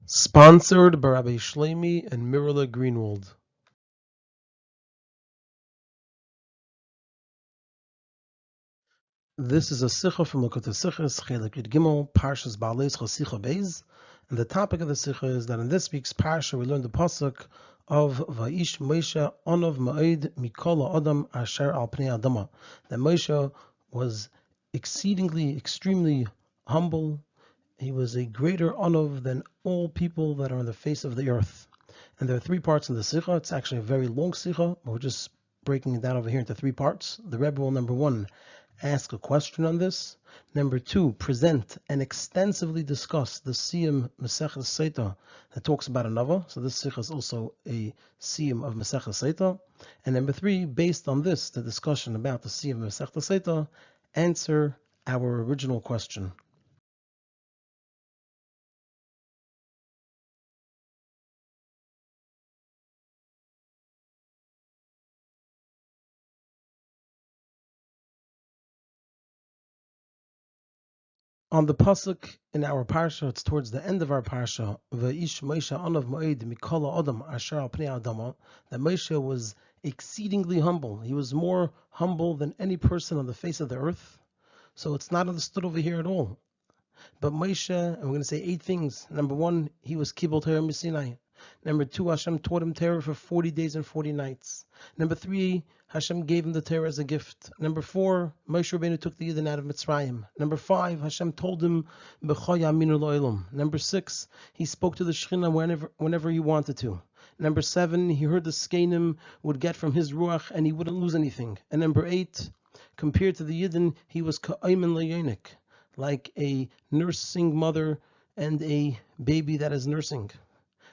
Sponsored by Rabbi Shlomi and Mirala Greenwald. This is a Sicha from Likutei Sichos, Chelek Gimmel, Parshas Behaalosecha Sicha Beis, and the topic of the Sicha is that in this week's Parsha we learn the pasuk of Va'ish Moshe Onov Ma'id Mikol Adam Asher Al Pnei Adama. That Moshe was extremely humble. He was a greater Onov than all people that are on the face of the earth. And there are three parts in the Sicha. It's actually a very long Sicha, but we're just breaking it down over here into three parts. The Rebbe will, number one, ask a question on this. Number two, present and extensively discuss the Siyum Masechtas Sotah that talks about a Nava. So this Sicha is also a Siyum of Masechtas Sotah. And number three, based on this, the discussion about the Siyum Masechtas Sotah, answer our original question. On the pasuk in our parsha, it's towards the end of our parsha. Va'ish Moshe Anav Moed Mikol Adam Asher Al Pnei Adama. That Moshe was exceedingly humble. He was more humble than any person on the face of the earth. So it's not understood over here at all. But Moshe, and we're going to say 8 things. Number 1, he was Kibbul Torah Sinai. Number 2, Hashem taught him Torah for 40 days and 40 nights. Number 3, Hashem gave him the Torah as a gift. Number 4, Moshe Rabbeinu took the Yidden out of Mitzrayim. Number 5, Hashem told him B'cho Yaminu Lo'elam. Number 6, he spoke to the Shekhinah whenever he wanted to. Number 7, he heard the Skenim would get from his Ruach and he wouldn't lose anything. And number 8, compared to the Yidden, he was Ka'ayman Le'yonik, like a nursing mother and a baby that is nursing.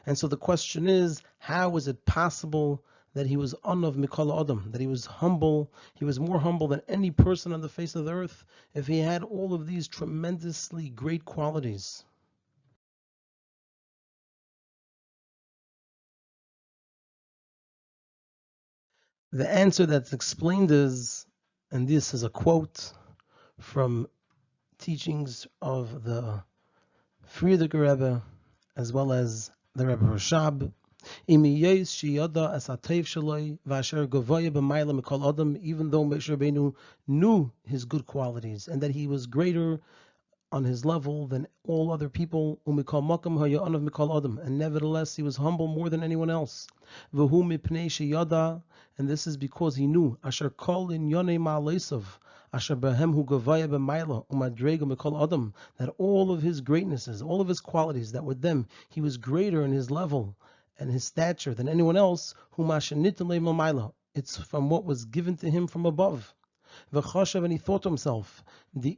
And so the question is, how is it possible that he was Anav Mikol Adam, that he was humble, he was more humble than any person on the face of the earth, if he had all of these tremendously great qualities? The answer that's explained is, and this is a quote from teachings of the Frierdiker Rebbe, as well as the Rebbe Rashab, even though Moshe Rabbeinu knew his good qualities and that he was greater on his level than all other people, and nevertheless he was humble more than anyone else. And this is because he knew that all of his greatnesses, all of his qualities, that with them he was greater in his level and his stature than anyone else. It's from what was given to him from above. And he thought to himself, that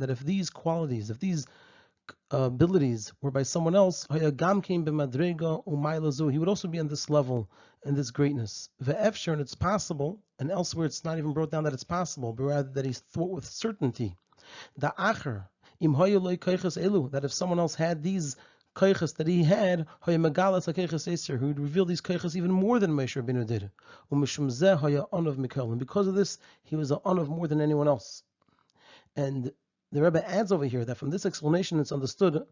if these qualities, if these abilities were by someone else, he would also be on this level and this greatness. And it's possible, and elsewhere it's not even brought down that it's possible, but rather that he thought with certainty, that if someone else had these kaiches that he had, he would reveal these kaiches even more than Moshe Rabbeinu did. And because of this, he was an anav more than anyone else. And the Rebbe adds over here that from this explanation it's understood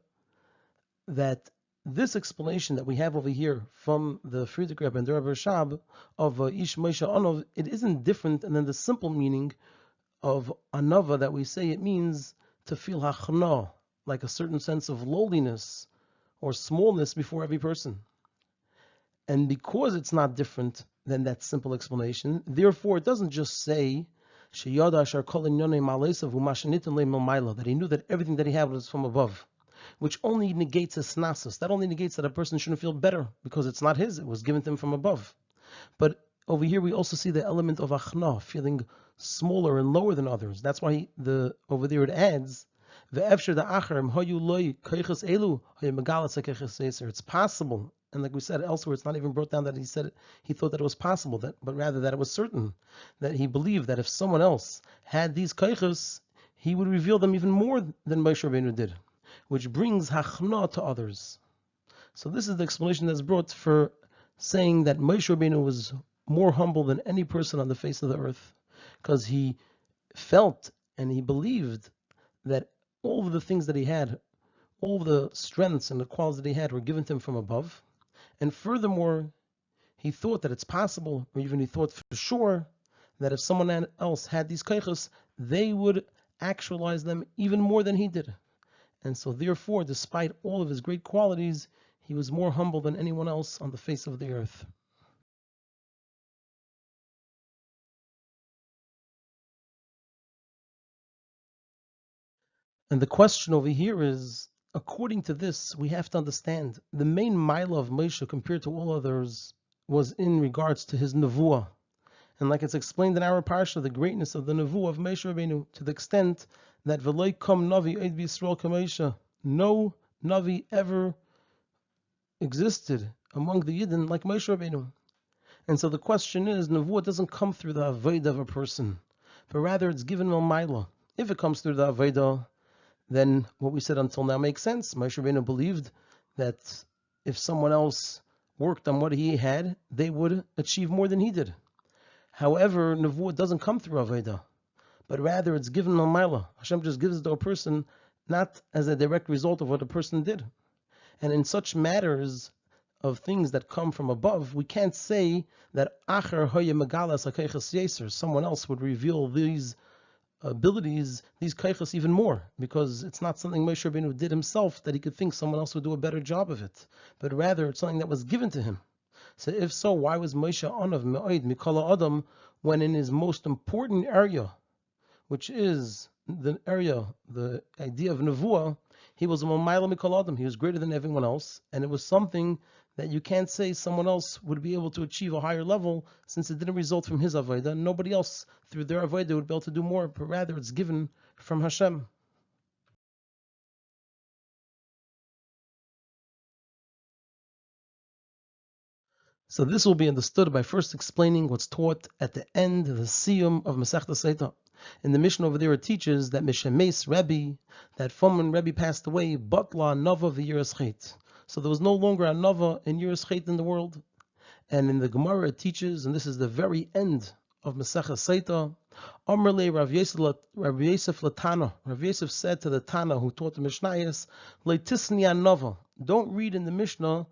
that this explanation that we have over here from the Frierdiker Rebbe and the Rebbe Rashab of Ish Moshe Anav, it isn't different than the simple meaning of anava that we say. It means to feel hachna, like a certain sense of lowliness or smallness before every person. And because it's not different than that simple explanation, therefore it doesn't just say that he knew that everything that he had was from above, which only negates his snasus. That only negates that a person shouldn't feel better because it's not his, it was given to him from above. But over here we also see the element of achna, feeling smaller and lower than others. That's why over there it adds, it's possible, and like we said elsewhere, it's not even brought down that he thought that it was possible, but rather that it was certain, that he believed that if someone else had these kaiches, he would reveal them even more than Moshe Rabbeinu did, which brings hachna to others. So this is the explanation that's brought for saying that Moshe Rabbeinu was more humble than any person on the face of the earth, because he felt and he believed that all of the things that he had all the strengths and the qualities that he had were given to him from above. And furthermore, he thought that it's possible, or even he thought for sure, that if someone else had these kaichos, they would actualize them even more than he did. And so therefore, despite all of his great qualities, he was more humble than anyone else on the face of the earth. And the question over here is, according to this, we have to understand the main mila of Moshe compared to all others was in regards to his nevuah. And like it's explained in our parsha, the greatness of the nevuah of Moshe Rabbeinu, to the extent that v'loi kom navi eid b'Yisrael k'Moshe, no navi ever existed among the Yidden like Moshe Rabbeinu. And so the question is, nevuah doesn't come through the avodah of a person, but rather it's given milmila. If it comes through the avodah, then what we said until now makes sense. Moshe Rabbeinu believed that if someone else worked on what he had, they would achieve more than he did. However, nevuah doesn't come through avodah, but rather it's given milmila. Hashem just gives it to a person, not as a direct result of what a person did. And in such matters of things that come from above, we can't say that acher hoye megalas hakeiches yeser, someone else would reveal these abilities, these keiches even more, because it's not something Moshe Rabbeinu did himself that he could think someone else would do a better job of it, but rather it's something that was given to him. So if so, why was Moshe Anav Me'oid Mikala Adam when in his most important area, which is the idea of Nevuah, he was a Mamayla Mikal Adam, he was greater than everyone else, and it was something that you can't say someone else would be able to achieve a higher level, since it didn't result from his Avodah, and nobody else through their Avodah would be able to do more, but rather it's given from Hashem. So this will be understood by first explaining what's taught at the end, the siyum of Masechta Seita. In the mission over there, it teaches that Mishemes Rabbi, that from when Rabbi passed away, Batla Nava v'Yiras Chet. So there was no longer a Nava and Yiras Chet in the world. And in the Gemara it teaches, and this is the very end of Masechta Seita, Amrle Rav Yosef Latana. Rav Yosef said to the Tana who taught the Mishnayos, Leitisni Nava. Don't read in the Mishnah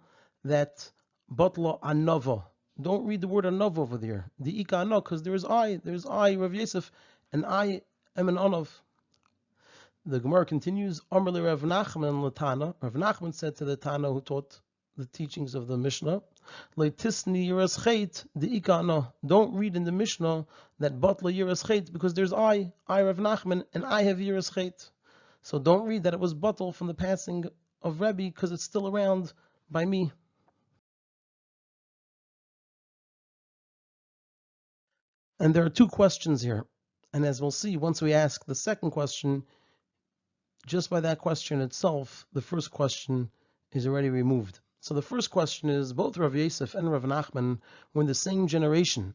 that Batla Anava. Don't read the word Anava over there. The Ika Anah, because there's I, Rav Yosef, and I am an Anav. The Gemara continues, Amrle Rav Nachman Latana. Rav Nachman said to the Tana who taught the teachings of the Mishnah, Leitisni Yiras Chet, the Ika Anah. Don't read in the Mishnah that Batla Yiras Chet, because there's I Rav Nachman, and I have Yiras Chet. So don't read that it was Batal from the passing of Rabbi, because it's still around by me. And there are two questions here. And as we'll see, once we ask the second question, just by that question itself, the first question is already removed. So the first question is, both Rav Yosef and Rav Nachman were in the same generation.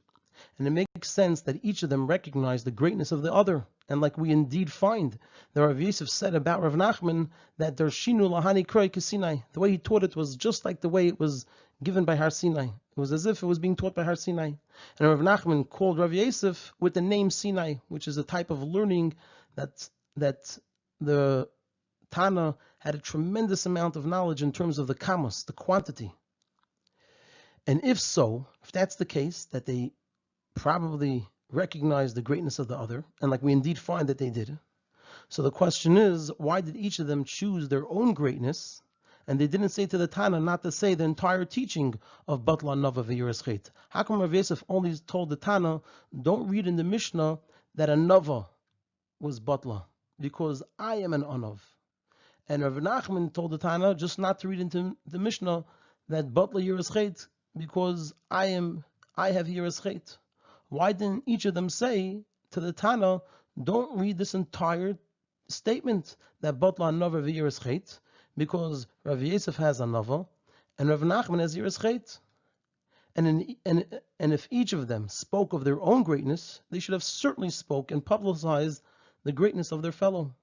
And it makes sense that each of them recognized the greatness of the other. And like we indeed find, that Rav Yosef said about Rav Nachman that der Shinu Lahani Kroi Kesinai. The way he taught it was just like the way it was given by Har Sinai. It was as if it was being taught by Har Sinai. And Rav Nachman called Rav Yosef with the name Sinai, which is a type of learning that the Tana had a tremendous amount of knowledge in terms of the kamos, the quantity. And if so, if that's the case, that they probably recognize the greatness of the other, and like we indeed find that they did. So the question is, why did each of them choose their own greatness, and they didn't say to the Tana not to say the entire teaching of Batla Nava v'Yiras Chet? How come Rav Yosef only told the Tana, don't read in the Mishnah that a Nava was Batla, because I am an Anav? And Rav Nachman told the Tana just not to read into the Mishnah that Batla Yiras Chet, because I have Yiras Chet. Why didn't each of them say to the Tana, don't read this entire statement that Batla Nava v'Yiras Chet, because Rav Yosef has a Nava and Rav Nachman has Yiras Chet? And if each of them spoke of their own greatness, they should have certainly spoke and publicized the greatness of their fellow.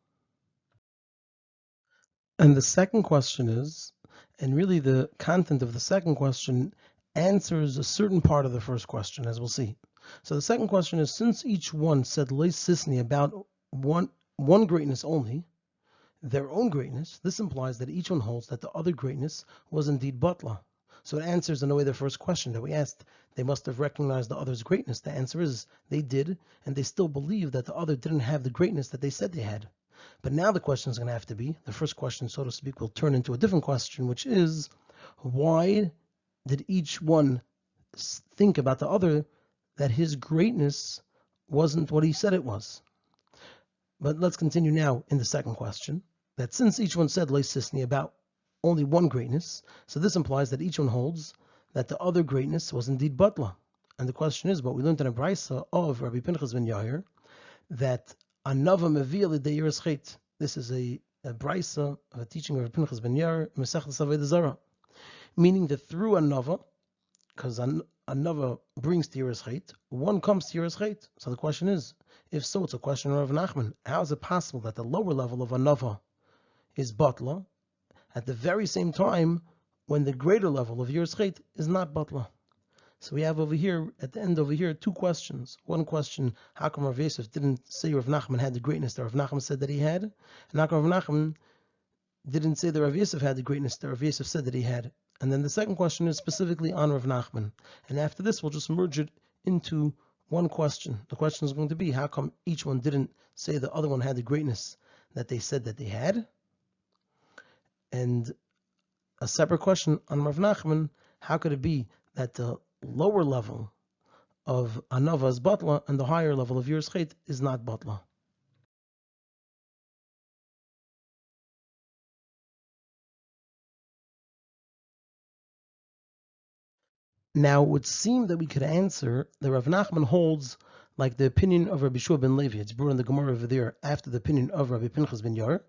And the second question is, and really the content of the second question answers a certain part of the first question, as we'll see. So the second question is, since each one said Leis Sisni about one greatness only, their own greatness, this implies that each one holds that the other greatness was indeed batla. So it answers in a way the first question that we asked. They must have recognized the other's greatness. The answer is they did, and they still believe that the other didn't have the greatness that they said they had. But now the question is going to have to be, the first question, so to speak, will turn into a different question, which is, why did each one think about the other that his greatness wasn't what he said it was? But let's continue now in the second question, that since each one said leisisni about only one greatness, so this implies that each one holds that the other greatness was indeed batla. And the question is, what we learned in a brisa of Rabbi Pinchas ben Yair, that anava mevil de yiras. This is a brisa of a teaching of Rabbi Pinchas ben Yair, Mesechus Avodah Zarah, meaning that through anava, because anava brings to yiras, one comes to yiras. So the question is, if so, it's a question of Rav Nachman. How is it possible that the lower level of anava is batla, at the very same time when the greater level of yiras is not batla? So we have over here, at the end over here, two questions. One question, how come Rav Yosef didn't say Rav Nachman had the greatness that Rav Nachman said that he had? And how come Rav Nachman didn't say that Rav Yosef had the greatness that Rav Yosef said that he had? And then the second question is specifically on Rav Nachman. And after this, we'll just merge it into one question. The question is going to be, how come each one didn't say the other one had the greatness that they said that they had? And a separate question on Rav Nachman, how could it be that the lower level of anava is batla and the higher level of yiras is not batla? Now, it would seem that we could answer that Rav Nachman holds like the opinion of Rabbi Shua ben Levi. It's brought in the Gemara over there after the opinion of Rabbi Pinchas ben Yair,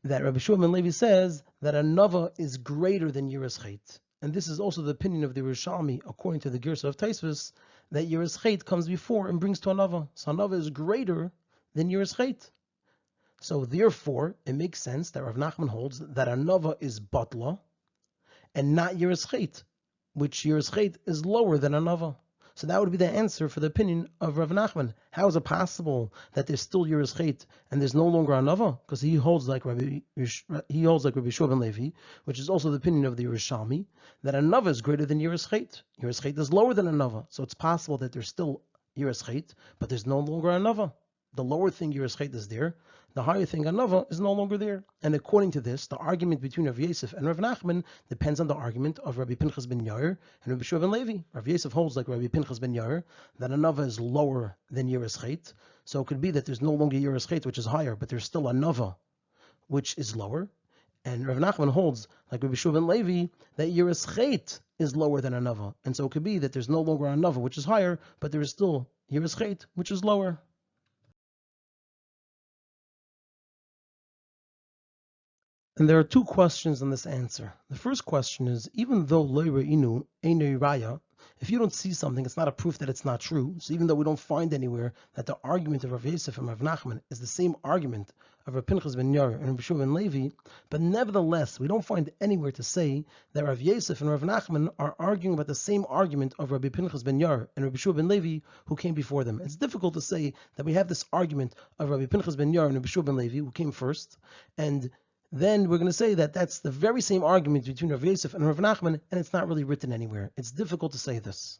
that Rabbi Shua ben Levi says that anava is greater than yiras. And this is also the opinion of the Yerushalmi, according to the Girsa of Taisvis, that yiras comes before and brings to anava. So anava is greater than yiras. So therefore, it makes sense that Rav Nachman holds that anava is batla and not yiras, which yiras is lower than anava. So that would be the answer for the opinion of Rav Nachman. How is it possible that there's still yiras and there's no longer anava? Because he holds like Rabbi Shua ben Levi, which is also the opinion of the Yerushalmi, that anava is greater than yiras. Yiras is lower than anava, so it's possible that there's still yiras, but there's no longer anava. The lower thing yiras is there, the higher thing anava is no longer there. And according to this, the argument between Rav Yosef and Rav Nachman depends on the argument of Rabbi Pinchas ben Yair and Rabbi Shua ben Levi. Rav Yosef holds like Rabbi Pinchas ben Yair that anava is lower than yiras. So it could be that there's no longer yiras, which is higher, but there's still anava, which is lower. And Rav Nachman holds like Rabbi Shua ben Levi that yiras is lower than anava. And so it could be that there's no longer anava, which is higher, but there is still yiras, which is lower. And there are two questions on this answer. The first question is, even though lo re'inu einei raya, if you don't see something, it's not a proof that it's not true. So even though we don't find anywhere that the argument of Rav Yosef and Rav Nachman is the same argument of Rav Pinchas ben Yair and Rav Shua ben Levi, but nevertheless, we don't find anywhere to say that Rav Yosef and Rav Nachman are arguing about the same argument of Rabbi Pinchas ben Yair and Rav Shua ben Levi who came before them. It's difficult to say that we have this argument of Rabbi Pinchas ben Yair and Rav Shua ben Levi who came first, and then we're going to say that that's the very same argument between Rav Yosef and Rav Nachman, and it's not really written anywhere. It's difficult to say this.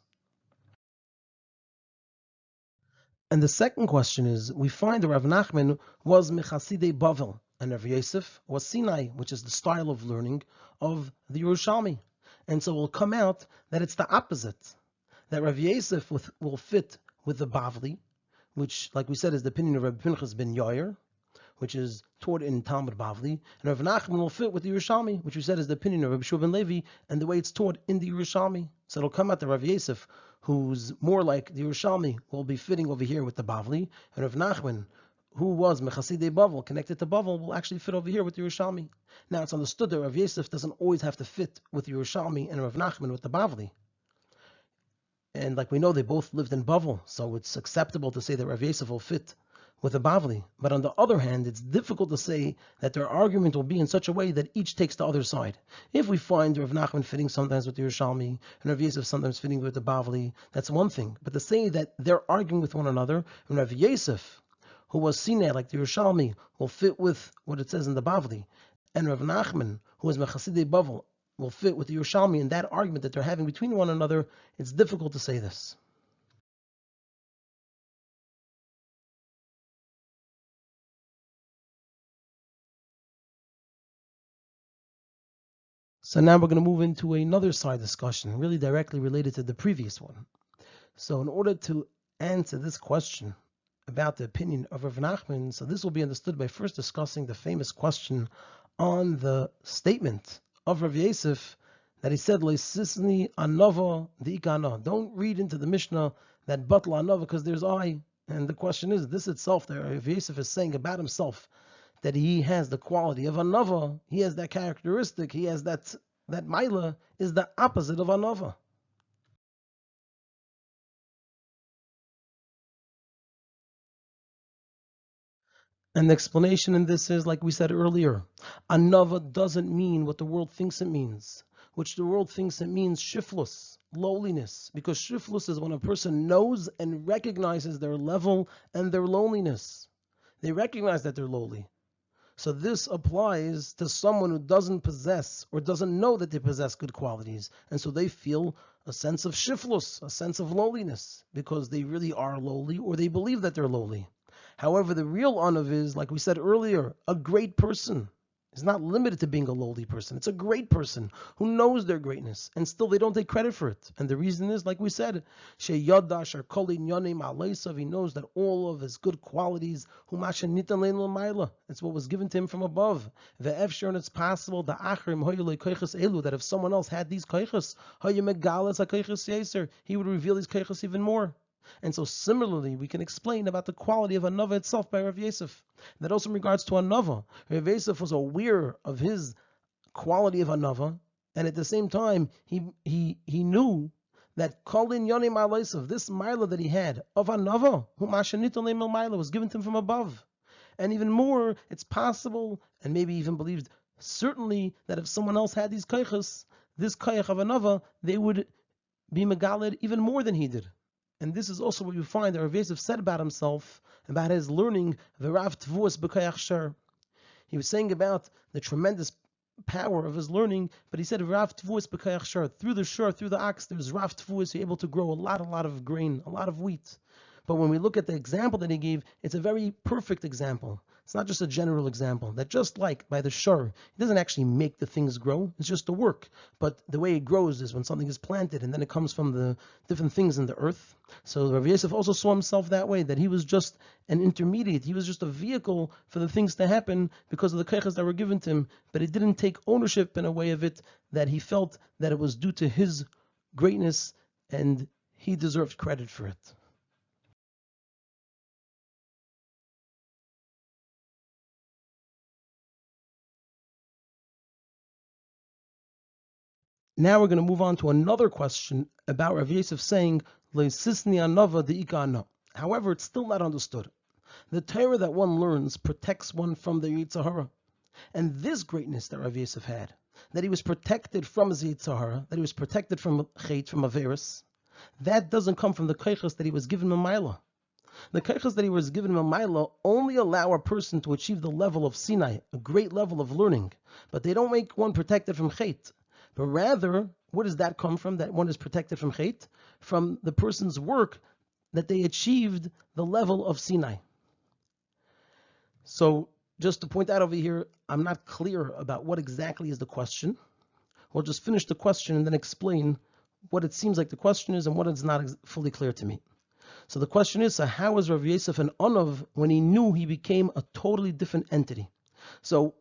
And the second question is, we find that Rav Nachman was Mechasidei Bavel, and Rav Yosef was Sinai, which is the style of learning of the Yerushalmi. And so it will come out that it's the opposite, that Rav Yosef will fit with the Bavli, which, like we said, is the opinion of Rabbi Pinchas ben Yair, which is taught in Talmud Bavli, and Rav Nachman will fit with the Yerushalmi, which we said is the opinion of Rabbi Shua ben Levi, and the way it's taught in the Yerushalmi. So it'll come out that Rav Yosef, who's more like the Yerushalmi, will be fitting over here with the Bavli, and Rav Nachman, who was Mechasidei Bavel, connected to Bavel, will actually fit over here with the Yerushalmi. Now it's understood that Rav Yosef doesn't always have to fit with the Yerushalmi and Rav Nachman with the Bavli. And like we know, they both lived in Bavel, so it's acceptable to say that Rav Yosef will fit with a Bavli. But on the other hand, it's difficult to say that their argument will be in such a way that each takes the other side. If we find Rav Nachman fitting sometimes with the Yerushalmi and Rav Yosef sometimes fitting with the Bavli, that's one thing. But to say that they're arguing with one another, and Rav Yosef, who was Sinai, like the Yerushalmi, will fit with what it says in the Bavli, and Rav Nachman, who is Mechasidei Bavel, will fit with the Yerushalmi in that argument that they're having between one another, it's difficult to say this. So now we're going to move into another side discussion, really directly related to the previous one. So in order to answer this question about the opinion of Rav Nachman, so this will be understood by first discussing the famous question on the statement of Rav Yosef that he said, "Leisisni anova diikana." Don't read into the Mishnah that batla anova because there's I. And the question is, this itself, that Rav Yosef is saying about himself, that he has the quality of anova, he has that characteristic, he has that maila, is the opposite of anova. And the explanation in this is, like we said earlier, anava doesn't mean what the world thinks it means, which the world thinks it means shiflus, lowliness, because shiflus is when a person knows and recognizes their level and their loneliness. They recognize that they're lowly. So this applies to someone who doesn't possess or doesn't know that they possess good qualities. And so they feel a sense of shiflus, a sense of lowliness, because they really are lowly or they believe that they're lowly. However, the real anav is, like we said earlier, a great person. It's not limited to being a lowly person. It's a great person who knows their greatness, and still they don't take credit for it. And the reason is, like we said, he knows that all of his good qualities, it's what was given to him from above. And it's possible that if someone else had these koiches, he would reveal these koiches even more. And so similarly, we can explain about the quality of Anava itself by Rav Yosef. That also in regards to Anava, Rav Yosef was aware of his quality of Anava, and at the same time, he knew that Kolin Yonim Alaisav, this Mila that he had of Anava, whom Ashanitolim Mila was given to him from above. And even more, it's possible, and maybe even believed, certainly that if someone else had these koiches, this koich of Anava, they would be megaled even more than he did. And this is also what you find that Rav Yosef said about himself, about his learning, the Rav Tvuas B'Kayach Shar. He was saying about the tremendous power of his learning, but he said Rav Tvuas B'Kayach Shar. Through the shar, through the ox, there's Rav Tvuas, you're able to grow a lot of grain, a lot of wheat. But when we look at the example that he gave, it's a very perfect example. It's not just a general example. That just like by the shur, he doesn't actually make the things grow. It's just the work. But the way it grows is when something is planted and then it comes from the different things in the earth. So Rav Yosef also saw himself that way, that he was just an intermediate. He was just a vehicle for the things to happen because of the keiches that were given to him. But he didn't take ownership in a way of it that he felt that it was due to his greatness and he deserved credit for it. Now we're going to move on to another question about Rav Yosef saying, "Leisisni anava de'ika." However, it's still not understood. The Torah that one learns protects one from the Yetzer Hara. And this greatness that Rav Yosef had, that he was protected from his Yetzer Hara, that he was protected from Chet, from Averis, that doesn't come from the Keiches that he was given Mamaila. The Keiches that he was given Mamaila only allow a person to achieve the level of Sinai, a great level of learning, but they don't make one protected from Chet. But rather, where does that come from, that one is protected from Chet? From the person's work that they achieved the level of Sinai. So, just to point out over here, I'm not clear about what exactly is the question. We'll just finish the question and then explain what it seems like the question is and what is not fully clear to me. So the question is, so how was Rav Yosef an Onav when he knew he became a totally different entity? So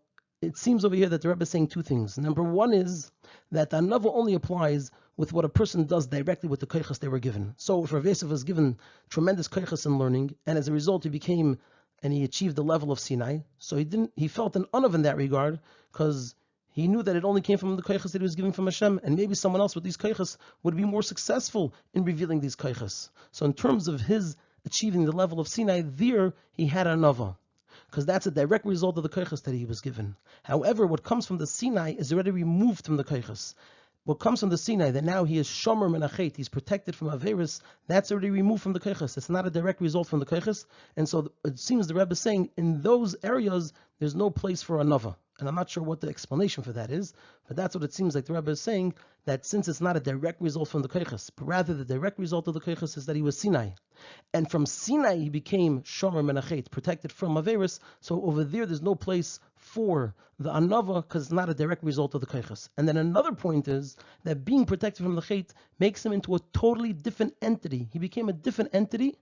it seems over here that the Rebbe is saying two things. Number one is that the Anava only applies with what a person does directly with the koiches they were given. So if Rav Yosef was given tremendous koiches in learning, and as a result he achieved the level of Sinai, so he felt an Onav in that regard, because he knew that it only came from the koiches that he was given from Hashem, and maybe someone else with these koiches would be more successful in revealing these koiches. So in terms of his achieving the level of Sinai, there he had an Anava, because that's a direct result of the koiches that he was given. However, what comes from the Sinai is already removed from the koiches. what comes from the Sinai, that now he is shomer menachet, he's protected from Averis, that's already removed from the Koiches. It's not a direct result from the Koiches. And so it seems the Rebbe is saying, in those areas, there's no place for a Nava. And I'm not sure what the explanation for that is, but that's what it seems like the Rebbe is saying, that since it's not a direct result from the Koiches, but rather the direct result of the Koiches is that he was Sinai. And from Sinai he became shomer menachet, protected from Averis, so over there's no place for the Anava, because it's not a direct result of the Koiches. And then another point is that being protected from the Chet makes him into a totally different entity. He became a different entity,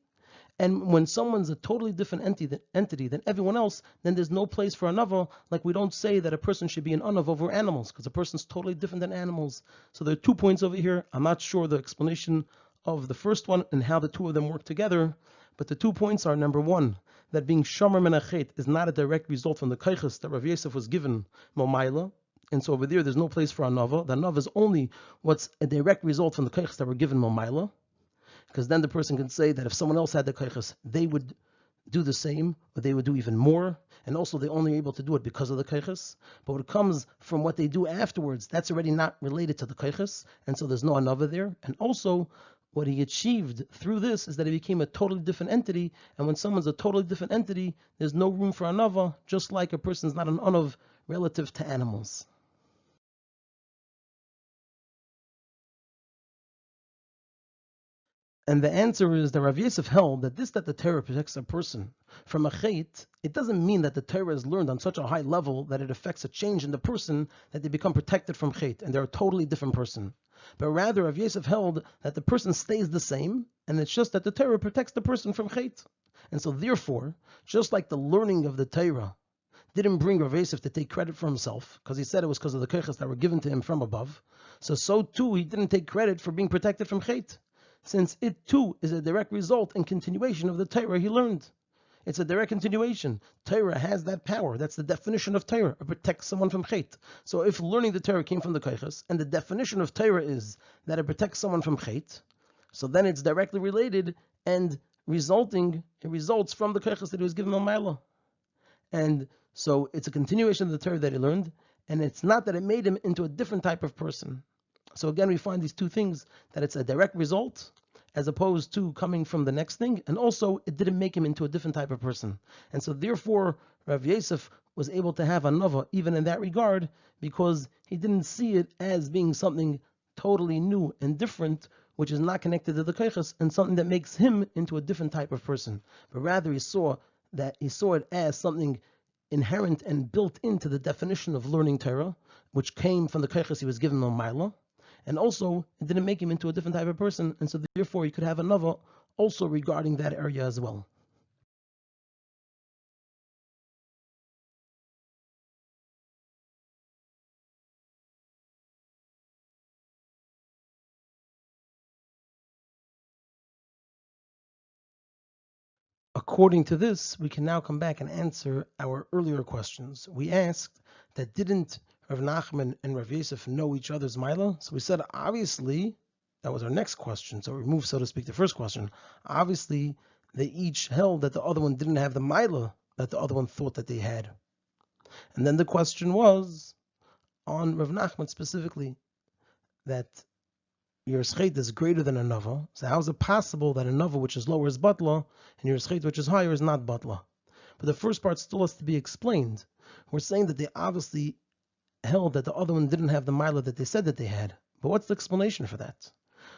and when someone's a totally different entity than everyone else, then there's no place for Anava. Like we don't say that a person should be an Anav over animals, because a person's totally different than animals. So there are 2 points over here. I'm not sure the explanation of the first one and how the two of them work together, but the 2 points are, number one, that being shomer menachet is not a direct result from the kaiches that Rav Yosef was given momaila, and so over there's no place for anava. The anava is only what's a direct result from the kaiches that were given momaila, because then the person can say that if someone else had the kaiches, they would do the same, or they would do even more, and also they're only able to do it because of the kaiches. But what comes from what they do afterwards, that's already not related to the kaiches, and so there's no anava there. And also, what he achieved through this is that he became a totally different entity, and when someone's a totally different entity, there's no room for anava, just like a person's not an anav relative to animals. And the answer is that Rav Yosef held that that the Torah protects a person from a chait, it doesn't mean that the Torah is learned on such a high level that it affects a change in the person that they become protected from chait, and they're a totally different person. But rather, Rav Yosef held that the person stays the same, and it's just that the Torah protects the person from chait. And so therefore, just like the learning of the Torah didn't bring Rav Yosef to take credit for himself, because he said it was because of the koiches that were given to him from above, so too he didn't take credit for being protected from chait, since it too is a direct result and continuation of the Torah he learned. It's a direct continuation. Torah has that power. That's the definition of Torah. It protects someone from chait. So if learning the Torah came from the koiches, and the definition of Torah is that it protects someone from chait, so then it's directly related and it results from the koiches that he was given on Mila. And so it's a continuation of the Torah that he learned, and it's not that it made him into a different type of person. So again, we find these two things, that it's a direct result as opposed to coming from the next thing, and also it didn't make him into a different type of person. And so therefore, Rav Yosef was able to have a nava even in that regard, because he didn't see it as being something totally new and different, which is not connected to the koiches, and something that makes him into a different type of person. But rather he saw it as something inherent and built into the definition of learning Torah, which came from the koiches he was given on Mila. And also, it didn't make him into a different type of person, and so therefore he could have a nava also regarding that area as well. According to this, we can now come back and answer our earlier questions. We asked that didn't Rav Nachman and Rav Yosef know each other's Mila? So we said, obviously, that was our next question. So we moved, so to speak, the first question. Obviously, they each held that the other one didn't have the Mila that the other one thought that they had. And then the question was, on Rav Nachman specifically, that your scheit is greater than a nava. So how is it possible that a nava which is lower is batla, and your scheit which is higher is not batla? But the first part still has to be explained. We're saying that they obviously held that the other one didn't have the mila that they said that they had. But what's the explanation for that?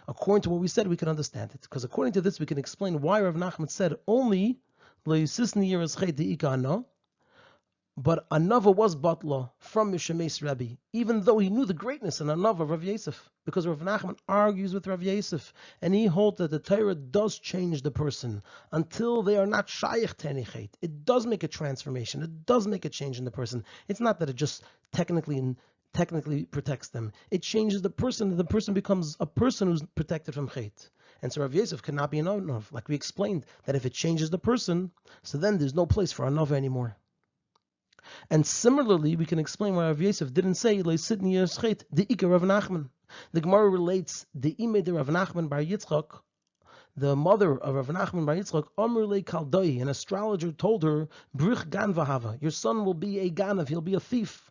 According to what we said, we can understand it. Because according to this, we can explain why Rav Nachman said only lo yisisni yer scheit de'ika ana, but Anava was Batla from Mishemes Rabbi, even though he knew the greatness in Anava of Rav Yosef, because Rav Nachman argues with Rav Yosef, and he holds that the Torah does change the person until they are not Shaykh to any Chet. It does make a transformation. It does make a change in the person. It's not that it just technically protects them. It changes the person, and the person becomes a person who's protected from Chet. And so Rav Yosef cannot be an Anav. Like we explained, that if it changes the person, so then there's no place for Anava anymore. And similarly, we can explain why Rav Yosef didn't say Leisitni Yeschet the Ika Rav Nachman. The Gemara relates the Ime de Rav Nachman bar Yitzchak, the mother of Rav Nachman bar Yitzchak, Amr le Kaldoi, an astrologer told her, Brich gan vahava, your son will be a ganav, he'll be a thief.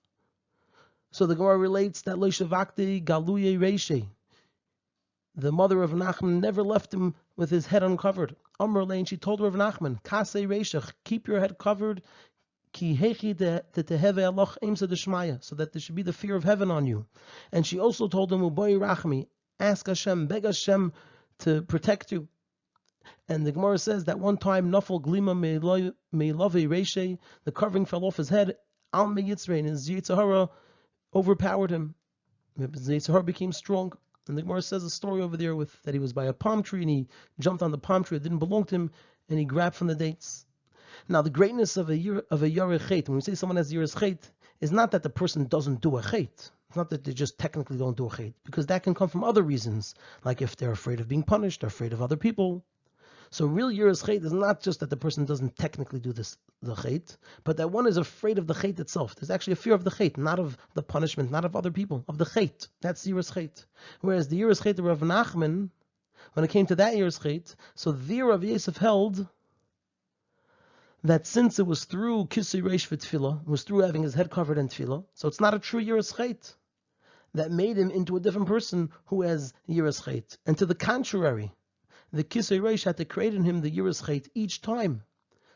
So the Gemara relates that Lo Shavakti Galuye Reishe, the mother of Nachman, never left him with his head uncovered. Amr Lane, she told Rav Nachman, Kasei Reishach, keep your head covered, Ki hechi teheve aloch imsa deshmaya, so that there should be the fear of heaven on you. And she also told him, Uboy Rachmi, ask Hashem, beg Hashem to protect you. And the Gemara says that one time, Nafal Glima Meilove Reishe, the covering fell off his head, Al Me Yitzrein, his Yitzhahara overpowered him. His Yitzhahara became strong. And the Gemara says a story over there with that he was by a palm tree and he jumped on the palm tree that didn't belong to him and he grabbed from the dates. Now the greatness of a Yareh Chet, when we say someone has Yareh Chet, is not that the person doesn't do a Chet. It's not that they just technically don't do a Chet, because that can come from other reasons, like if they're afraid of being punished, they're afraid of other people. So real Yareh Chet is not just that the person doesn't technically do the Chet, but that one is afraid of the Chet itself. There's actually a fear of the Chet, not of the punishment, not of other people, of the Chet. That's Yareh Chet. Whereas the Yareh Chet of Rav Nachman, when it came to that Yareh Chet, so there Rav Yosef held that since it was through Kisei Reish V'Tfilah, was through having his head covered in Tfilah, so it's not a true Yiras Chet that made him into a different person who has Yiras Chet. And to the contrary, the Kisei Reish had to create in him the Yiras Chet each time.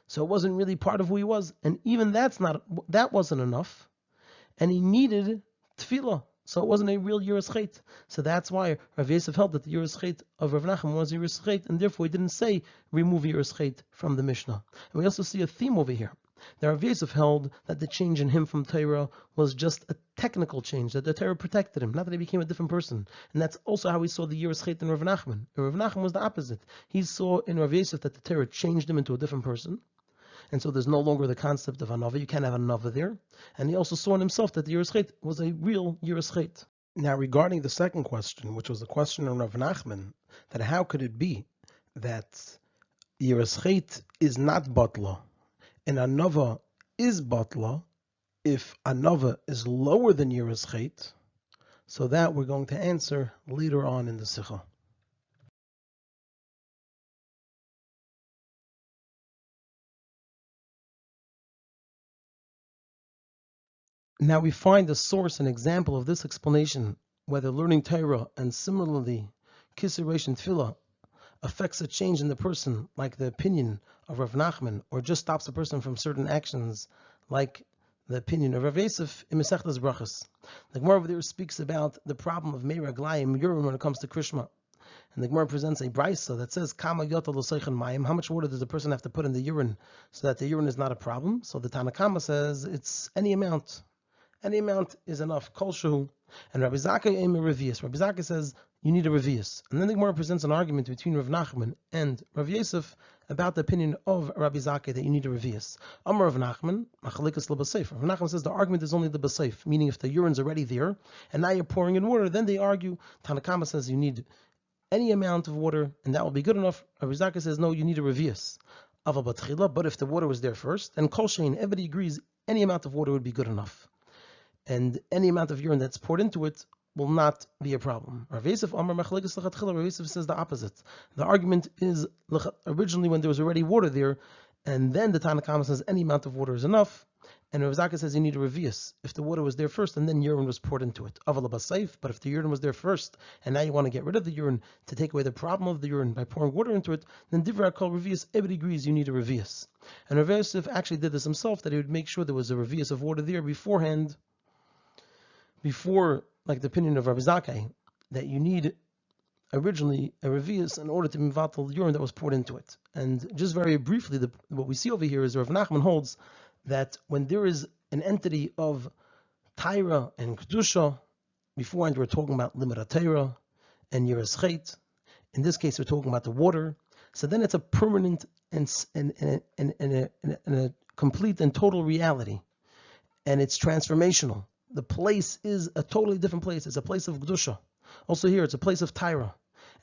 So it wasn't really part of who he was. And even that wasn't enough. And he needed Tfilah. So it wasn't a real Yiras Chet. So that's why Rav Yosef held that the Yiras Chet of Rav Nachman was Yiras Chet, and therefore he didn't say remove Yiras Chet from the Mishnah. And we also see a theme over here. The Rav Yosef held that the change in him from Torah was just a technical change, that the Torah protected him, not that he became a different person. And that's also how we saw the Yiras Chet in Rav Nachman. Rav Nachman was the opposite. He saw in Rav Yosef that the Torah changed him into a different person. And so there's no longer the concept of anava. You can't have anava there. And he also saw in himself that the Yiras Chet was a real Yiras Chet. Now, regarding the second question, which was the question of Rav Nachman, that how could it be that Yiras Chet is not batla and anava is batla if anava is lower than Yiras Chet? So that we're going to answer later on in the Sicha. Now we find a source, an example of this explanation, whether learning Torah and similarly Kisei Reish and Tfilah affects a change in the person, like the opinion of Rav Nachman, or just stops a person from certain actions, like the opinion of Rav Yosef in Masechtas Brachos. The Gemara over there speaks about the problem of Meiraglayim, urine, when it comes to Krishma. And the Gemara presents a brisa that says, Kama yota l'seichen mayim, how much water does a person have to put in the urine so that the urine is not a problem? So the Tanna Kama says it's any amount. Any amount is enough. Kol shehu. And Rabbi Zakkai aim a revius. Rabbi Zakkai says you need a revius. And then the Gemara presents an argument between Rav Nachman and Rav Yosef about the opinion of Rabbi Zakkai that you need a revius. Amar Rav Nachman, machalikas l'basayf. Rav Nachman says the argument is only the basayf, meaning if the urine's already there and now you're pouring in water, then they argue. Tanna Kama says you need any amount of water and that will be good enough. Rabbi Zakkai says no, you need a revius. But if the water was there first, then kol shein, everybody agrees any amount of water would be good enough. And any amount of urine that's poured into it will not be a problem. Rav Yosef says the opposite. The argument is originally when there was already water there, and then the Tanna Kama says any amount of water is enough, and Rav Zakkai says you need a revius if the water was there first and then urine was poured into it. But if the urine was there first and now you want to get rid of the urine to take away the problem of the urine by pouring water into it, then Divrei Kol revius, everybody agrees you need a revius. And Rav Yosef actually did this himself, that he would make sure there was a revius of water there beforehand, before, like the opinion of Rabbi Zakkai, that you need originally a revius in order to mevatel urine that was poured into it. And just very briefly, what we see over here is Rav Nachman holds that when there is an entity of Taira and Kedusha, beforehand we're talking about Limud Torah and Yiras Chet. In this case, we're talking about the water. So then it's a permanent and a complete and total reality, and it's transformational. The place is a totally different place. It's a place of Kedusha. Also here, it's a place of Taira.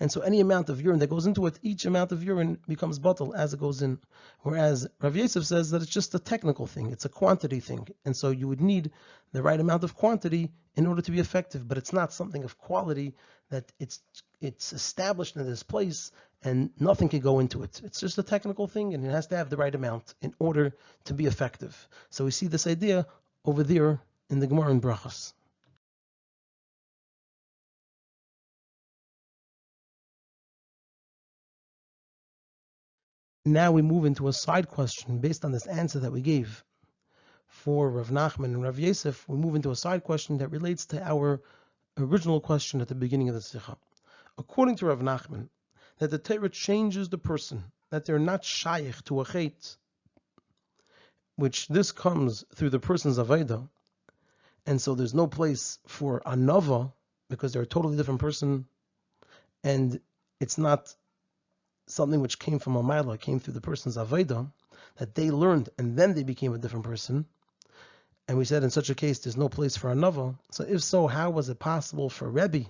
And so any amount of urine that goes into it, each amount of urine becomes batal as it goes in. Whereas Rav Yosef says that it's just a technical thing. It's a quantity thing. And so you would need the right amount of quantity in order to be effective. But it's not something of quality that it's established in this place and nothing can go into it. It's just a technical thing, and it has to have the right amount in order to be effective. So we see this idea over there in the Gemara in Brachos. Now we move into a side question based on this answer that we gave for Rav Nachman and Rav Yosef. We move into a side question that relates to our original question at the beginning of the Sicha. According to Rav Nachman, that the Torah changes the person, that they're not shaykh to a chet, which this comes through the person's avodah, and so there's no place for a nava because they're a totally different person, and it's not something which came from a ma'ala, came through the person's avodah, that they learned and then they became a different person. And we said in such a case there's no place for a nava. So if so, how was it possible for Rabbi? It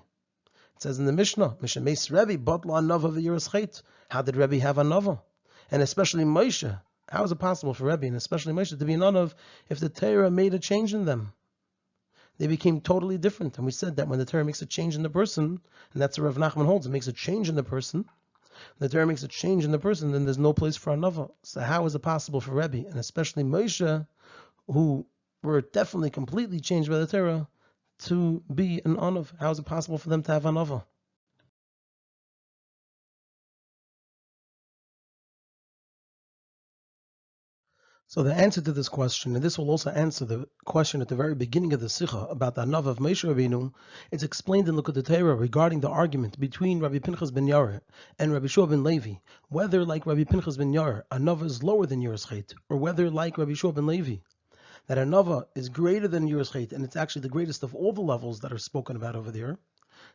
says in the Mishnah, Mishemes Rabbi, Batla Nava v'Yiras Chet. How did Rabbi have a nava? And especially Moshe. How is it possible for Rabbi and especially Moshe to be none of if the Torah made a change in them? They became totally different. And we said that when the Torah makes a change in the person, and that's what Rav Nachman holds, it makes a change in the person. The Torah makes a change in the person, then there's no place for a nava. So how is it possible for Rabbi and especially Moshe, who were definitely completely changed by the Torah, to be an anav? How is it possible for them to have an anava? So the answer to this question, and this will also answer the question at the very beginning of the Sicha about the anava of Moshe Rabbeinu, it's explained in Likutei regarding the argument between Rabbi Pinchas ben Yair and Rabbi Shua ben Levi, whether like Rabbi Pinchas ben Yair, anava is lower than Yiras Chet, or whether like Rabbi Shua ben Levi, that anava is greater than Yiras Chet, and it's actually the greatest of all the levels that are spoken about over there.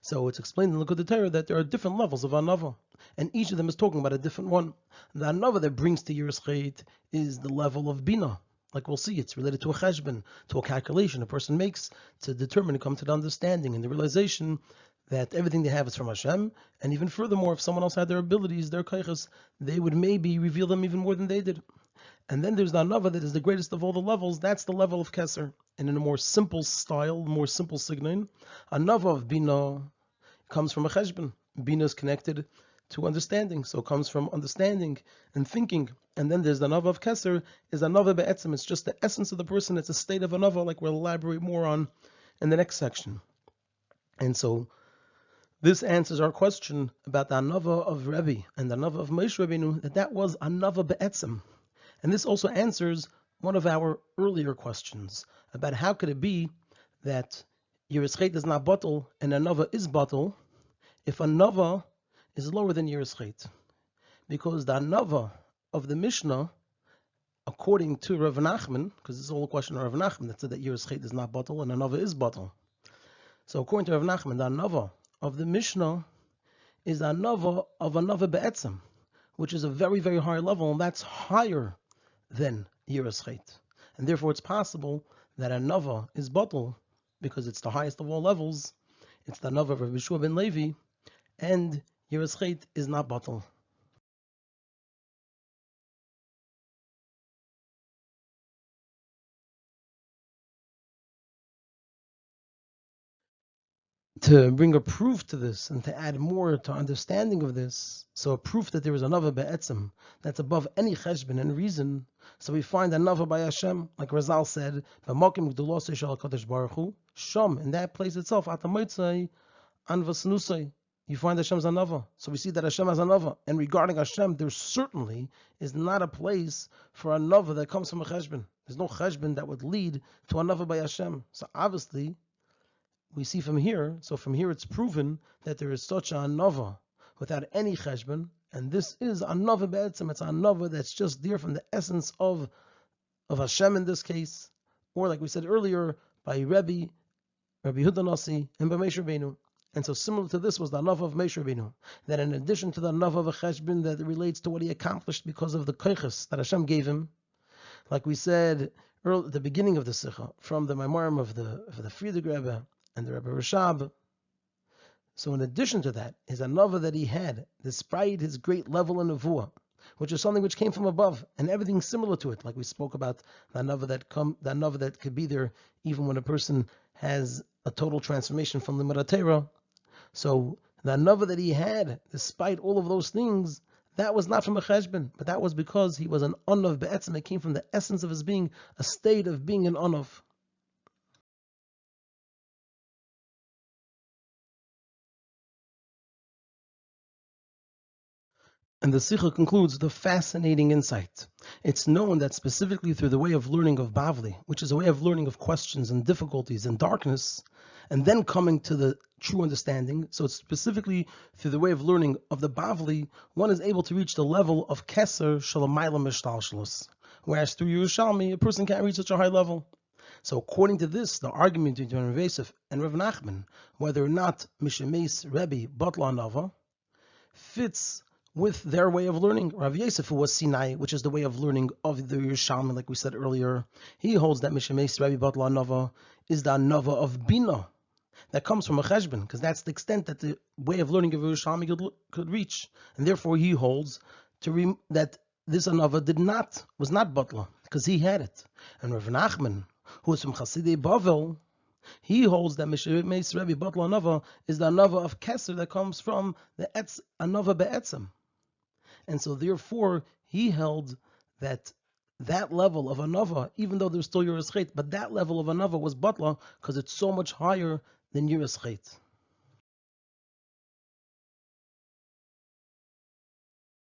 So it's explained in Likutei that there are different levels of anava, and each of them is talking about a different one. The anava that brings to Yiras Chet is the level of bina. Like we'll see, it's related to a cheshbon, to a calculation a person makes to determine to come to the understanding and the realization that everything they have is from Hashem, and even furthermore, if someone else had their abilities, their kaiches, they would maybe reveal them even more than they did. And then there's the anava that is the greatest of all the levels. That's the level of keser. And in a more simple style, more simple signon, anava of bina comes from a cheshbon. Bina is connected to understanding, so it comes from understanding and thinking. And then there's the anava of keser, is anava be'etzim. It's just the essence of the person. It's a state of anava, like we'll elaborate more on in the next section. And so this answers our question about the anava of Rabbi and the anava of Moshe Rabbeinu, that was anava be'etzim. And this also answers one of our earlier questions about how could it be that Yiras Chet is not batal and anava is batal if anava is lower than Yiras Chet. Because the anava of the Mishnah, according to Rav Nachman, because this is all a question of Rav Nachman that said that Yiras Chet is not batal and anava is batal. So according to Rav Nachman, the anava of the Mishnah is the anava of anava be'etzim, which is a very, very high level, and that's higher than Yiras Chet. And therefore it's possible that a nava is batal because it's the highest of all levels. It's the nava of Rabbi Shua ben Levi, and Yiras Chet is not batal. To bring a proof to this and to add more to understanding of this, so a proof that there is another be'etzim that's above any cheshbon and reason, so we find another by Hashem, like Razal said, "B'makim gdulosei shel Hakadosh Baruch Hu, sham," in that place itself, atamotzei anvasnusei, you find Hashem's another. So we see that Hashem has another, and regarding Hashem, there certainly is not a place for another that comes from a cheshbon. There's no cheshbon that would lead to another by Hashem. So obviously, we see from here, so from here it's proven that there is such a anava without any cheshbon, and this is anava be'etzim. It's anava that's just there from the essence of Hashem in this case, or like we said earlier, by Rabbi Yehuda Nasi, and by Moshe Rabbeinu. And so similar to this was the anava of Moshe Rabbeinu, that in addition to the anava of a cheshbon that relates to what he accomplished because of the koiches that Hashem gave him, like we said early at the beginning of the Sicha, from the Maimarim of the Frierdiker Rebbe and the Rebbe Rashab. So in addition to that, his anava that he had, despite his great level in nevuah, which is something which came from above, and everything similar to it, like we spoke about the anava that could be there even when a person has a total transformation from the Limud Torah. So the anava that he had, despite all of those things, that was not from a cheshbon, but that was because he was an anav be'etzim. It came from the essence of his being, a state of being an anav. And the Sicha concludes with a fascinating insight. It's known that specifically through the way of learning of Bavli, which is a way of learning of questions and difficulties and darkness, and then coming to the true understanding, so it's specifically through the way of learning of the Bavli, one is able to reach the level of Keser Shalamayla Mishtalshalos. Whereas through Yerushalmi, a person can't reach such a high level. So according to this, the argument between Rav Yosef and Rav Nachman, whether or not Mishemes Rebbe Batla Nava, fits with their way of learning. Rav Yosef, who was Sinai, which is the way of learning of the Yerushalmi, like we said earlier, he holds that Mishemes Rebbe Batla Nava is the Nava of Bina, that comes from a cheshbon, because that's the extent that the way of learning of Yerushalmi could reach, and therefore he holds that this anava was not batla, because he had it. And Rav Nachman, who is from Chasidei Bavel, he holds that Mishemes Rebbe batla anava is the anava of Keser that comes from the anava be'etzem, and so therefore he held that level of anava, even though there's still Yiras Chet, but that level of anava was batla because it's so much higher than Yiras Chet.